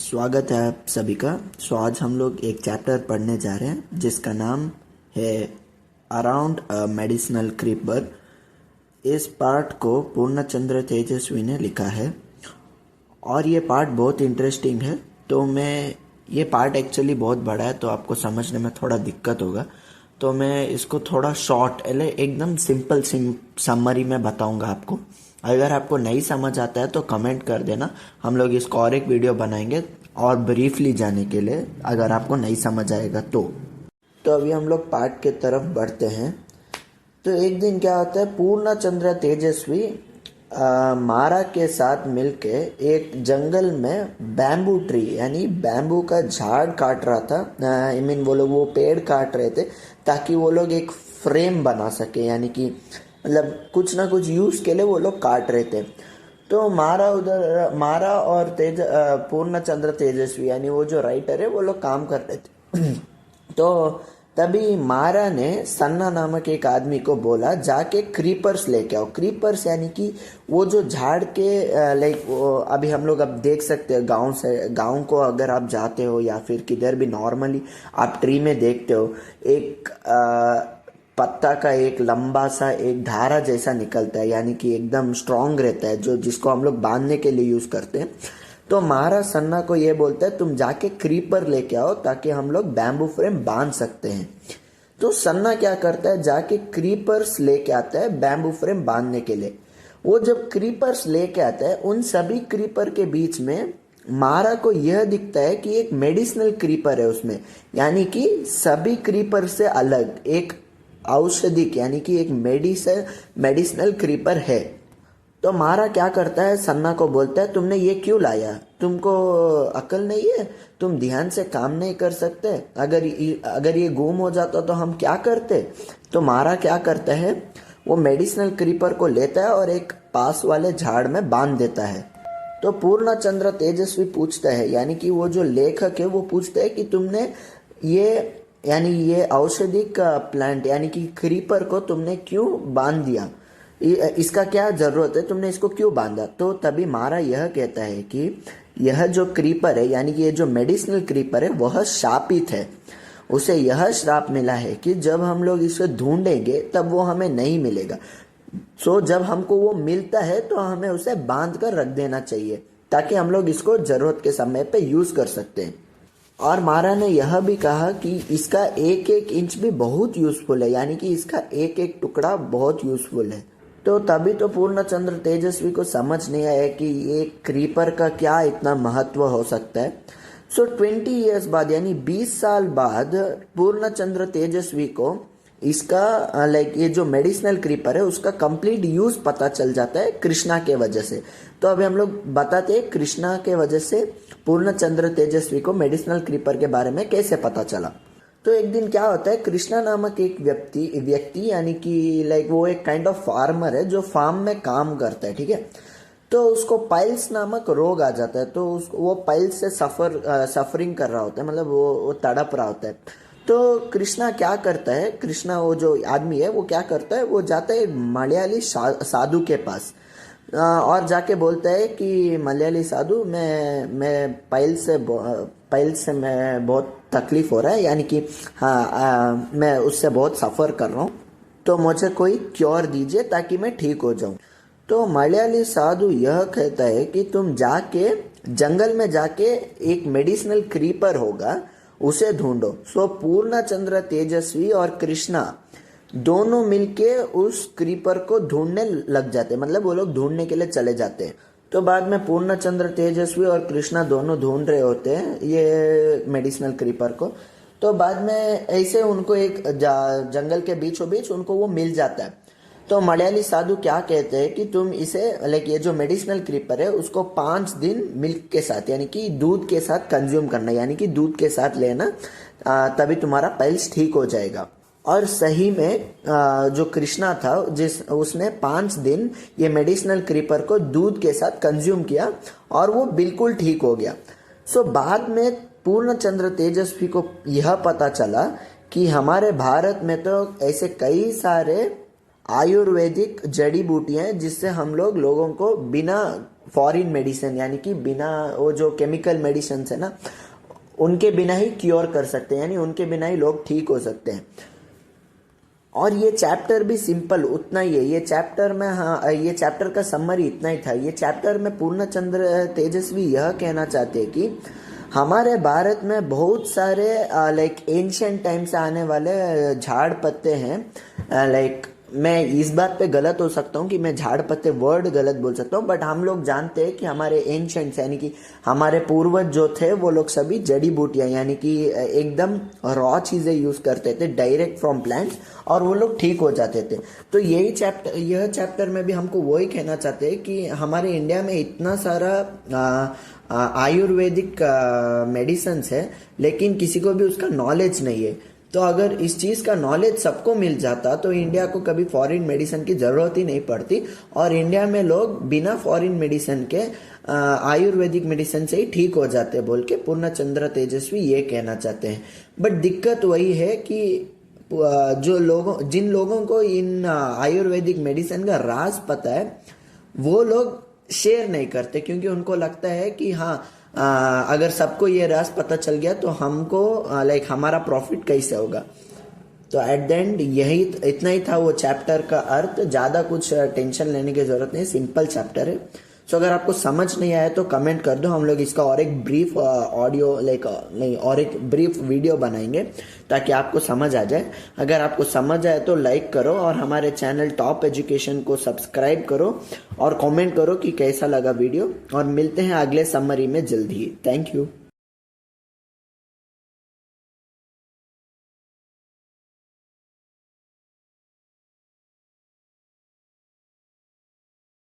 स्वागत है आप सभी का। आज हम लोग एक चैप्टर पढ़ने जा रहे हैं जिसका नाम है अराउंड अ मेडिसिनल क्रीपर। इस पार्ट को पूर्णचंद्र तेजस्वी ने लिखा है और ये पार्ट बहुत इंटरेस्टिंग है। तो ये पार्ट एक्चुअली बहुत बड़ा है तो आपको समझने में थोड़ा दिक्कत होगा, तो मैं इसको थोड़ा शॉर्ट एकदम सिंपल समरी में बताऊंगा आपको। अगर आपको नहीं समझ आता है तो कमेंट कर देना, हम लोग इसको और एक वीडियो बनाएंगे और ब्रीफली जाने के लिए, अगर आपको नहीं समझ आएगा तो अभी हम लोग पार्ट के तरफ बढ़ते हैं। तो एक दिन क्या होता है, पूर्णचंद्र तेजस्वी मारा के साथ मिलके एक जंगल में बैम्बू ट्री यानी बैम्बू का झाड़ काट रहा था। वो लोग वो पेड़ काट रहे थे ताकि वो लोग एक फ्रेम बना सके, यानी कि मतलब कुछ ना कुछ यूज के लिए वो लोग काट रहे थे। तो मारा और पूर्णचंद्र तेजस्वी यानी वो जो राइटर है वो लोग काम कर रहे थे। तो तभी मारा ने सन्ना नामक एक आदमी को बोला, जाके क्रीपर्स लेके आओ। क्रीपर्स यानी कि वो जो झाड़ के अभी हम लोग अब देख सकते हैं गांव को अगर आप जाते हो या फिर किधर भी नॉर्मली आप ट्री में देखते हो, एक पत्ता का एक लंबा सा एक धारा जैसा निकलता है, यानी कि एकदम स्ट्रांग रहता है, जो जिसको हम लोग बांधने के लिए यूज करते हैं। तो मारा सन्ना को ये बोलता है, तुम जाके क्रीपर लेके आओ ताकि हम लोग बैम्बू फ्रेम बांध सकते हैं। तो सन्ना क्या करता है, जाके क्रीपर्स लेके आता है बैम्बू फ्रेम बांधने के लिए। वो जब क्रीपर्स लेके आता है, उन सभी क्रीपर के बीच में मारा को यह दिखता है कि एक मेडिसिनल क्रीपर है उसमें, यानी कि सभी क्रीपर से अलग एक औषधिक यानी कि एक मेडिसिनल क्रीपर है। तो मारा क्या करता है, सन्ना को बोलता है, तुमने ये क्यों लाया? तुमको अकल नहीं है? तुम ध्यान से काम नहीं कर सकते? अगर ये गुम हो जाता तो हम क्या करते? तो मारा क्या करता है, वो मेडिसिनल क्रीपर को लेता है और एक पास वाले झाड़ में बांध देता है। तो पूर्णचंद्र तेजस्वी पूछता है, यानी कि वो जो लेखक है वो पूछता है कि तुमने ये औषधिक प्लांट यानी कि क्रीपर को तुमने क्यों बांध दिया? इसका क्या जरूरत है? तुमने इसको क्यों बांधा? तो तभी मारा यह कहता है कि यह जो क्रीपर है यानी कि ये जो मेडिसिनल क्रीपर है वह शापित है। उसे यह श्राप मिला है कि जब हम लोग इसे ढूंढेंगे तब वो हमें नहीं मिलेगा। जब हमको वो मिलता है तो हमें उसे बांध कर रख देना चाहिए ताकि हम लोग इसको जरूरत के समय पे यूज कर सकते हैं। और मारा ने यह भी कहा कि इसका एक एक इंच भी बहुत यूजफुल है, यानी कि इसका एक एक टुकड़ा बहुत यूजफुल है। तो तभी तो पूर्णचंद्र तेजस्वी को समझ नहीं आया कि ये क्रीपर का क्या इतना महत्व हो सकता है। 20 ईयर्स बाद यानी 20 साल बाद पूर्णचंद्र तेजस्वी को इसका ये जो मेडिसिनल क्रीपर है उसका कंप्लीट यूज पता चल जाता है कृष्णा के वजह से। तो अभी हम लोग बताते हैं कृष्णा के वजह से पूर्णचंद्र तेजस्वी को मेडिसिनल क्रीपर के बारे में कैसे पता चला। तो एक दिन क्या होता है, कृष्णा नामक एक व्यक्ति यानी कि वो एक काइंड ऑफ फार्मर है जो फार्म में काम करता है, ठीक है। तो उसको पाइल्स नामक रोग आ जाता है। तो वो पाइल्स से सफरिंग कर रहा होता है, मतलब वो तड़प रहा होता है। तो कृष्णा क्या करता है, कृष्णा वो जो आदमी है वो क्या करता है, वो जाता है मलयाली साधु के पास और जाके बोलता है कि मलयाली साधु, मैं पाइल से मैं बहुत तकलीफ हो रहा है, यानी कि मैं उससे बहुत सफ़र कर रहा हूँ, तो मुझे कोई क्योर दीजिए ताकि मैं ठीक हो जाऊँ। तो मलयाली साधु यह कहता है कि तुम जाके जंगल में जाके एक मेडिसिनल क्रीपर होगा उसे ढूंढो। पूर्णचंद्र तेजस्वी और कृष्णा दोनों मिलके उस क्रीपर को ढूंढने लग जाते, मतलब वो लोग ढूंढने के लिए चले जाते हैं। तो बाद में पूर्णचंद्र तेजस्वी और कृष्णा दोनों ढूंढ रहे होते हैं ये मेडिसिनल क्रीपर को। तो बाद में ऐसे उनको एक जंगल के बीचों बीच उनको वो मिल जाता है। तो मलयाली साधु क्या कहते हैं कि तुम इसे ये जो मेडिसिनल क्रीपर है उसको 5 दिन मिल्क के साथ यानी कि दूध के साथ कंज्यूम करना, यानी कि दूध के साथ लेना, तभी तुम्हारा पाइल्स ठीक हो जाएगा। और सही में जो कृष्णा था उसने 5 दिन ये मेडिसिनल क्रीपर को दूध के साथ कंज्यूम किया और वो बिल्कुल ठीक हो गया। बाद में पूर्णचंद्र तेजस्वी को यह पता चला कि हमारे भारत में तो ऐसे कई सारे आयुर्वेदिक जड़ी बूटियां हैं जिससे हम लोगों को बिना फॉरेन मेडिसिन यानी कि बिना वो जो केमिकल मेडिसिन है ना उनके बिना ही क्योर कर सकते हैं, यानी उनके बिना ही लोग ठीक हो सकते हैं। और ये चैप्टर भी सिंपल उतना ही है। ये चैप्टर में ये चैप्टर का समरी इतना ही था। ये चैप्टर में पूर्णचंद्र तेजस्वी यह कहना चाहते हैं कि हमारे भारत में बहुत सारे लाइक एंशियंट टाइम से आने वाले झाड़ पत्ते हैं। लाइक मैं इस बात पे गलत हो सकता हूँ कि मैं झाड़ पत्ते वर्ड गलत बोल सकता हूँ, बट हम लोग जानते हैं कि हमारे एंशियंट्स यानी कि हमारे पूर्वज जो थे वो लोग सभी जड़ी बूटियां यानी कि एकदम रॉ चीजें यूज करते थे डायरेक्ट फ्रॉम प्लांट्स, और वो लोग ठीक हो जाते थे। तो यह चैप्टर में भी हमको वही कहना चाहते हैं कि हमारे इंडिया में इतना सारा आयुर्वेदिक मेडिसिन है लेकिन किसी को भी उसका नॉलेज नहीं है। तो अगर इस चीज का नॉलेज सबको मिल जाता तो इंडिया को कभी फॉरेन मेडिसिन की जरूरत ही नहीं पड़ती, और इंडिया में लोग बिना फॉरेन मेडिसिन के आयुर्वेदिक मेडिसिन से ही ठीक हो जाते बोल के पूर्णचंद्र तेजस्वी ये कहना चाहते हैं। बट दिक्कत वही है कि जिन लोगों को इन आयुर्वेदिक मेडिसिन का राज पता है वो लोग शेयर नहीं करते, क्योंकि उनको लगता है कि हाँ अगर सबको ये राज पता चल गया तो हमको लाइक हमारा प्रॉफिट कैसे होगा। तो एट द एंड यही इतना ही था वो चैप्टर का अर्थ। ज्यादा कुछ टेंशन लेने की जरूरत नहीं, सिंपल चैप्टर है। सो अगर आपको समझ नहीं आया तो कमेंट कर दो, हम लोग इसका और एक ब्रीफ ऑडियो और एक ब्रीफ वीडियो बनाएंगे ताकि आपको समझ आ जाए। अगर आपको समझ आए तो लाइक करो और हमारे चैनल टॉप एजुकेशन को सब्सक्राइब करो और कमेंट करो कि कैसा लगा वीडियो, और मिलते हैं अगले समरी में जल्दी ही। Thank you.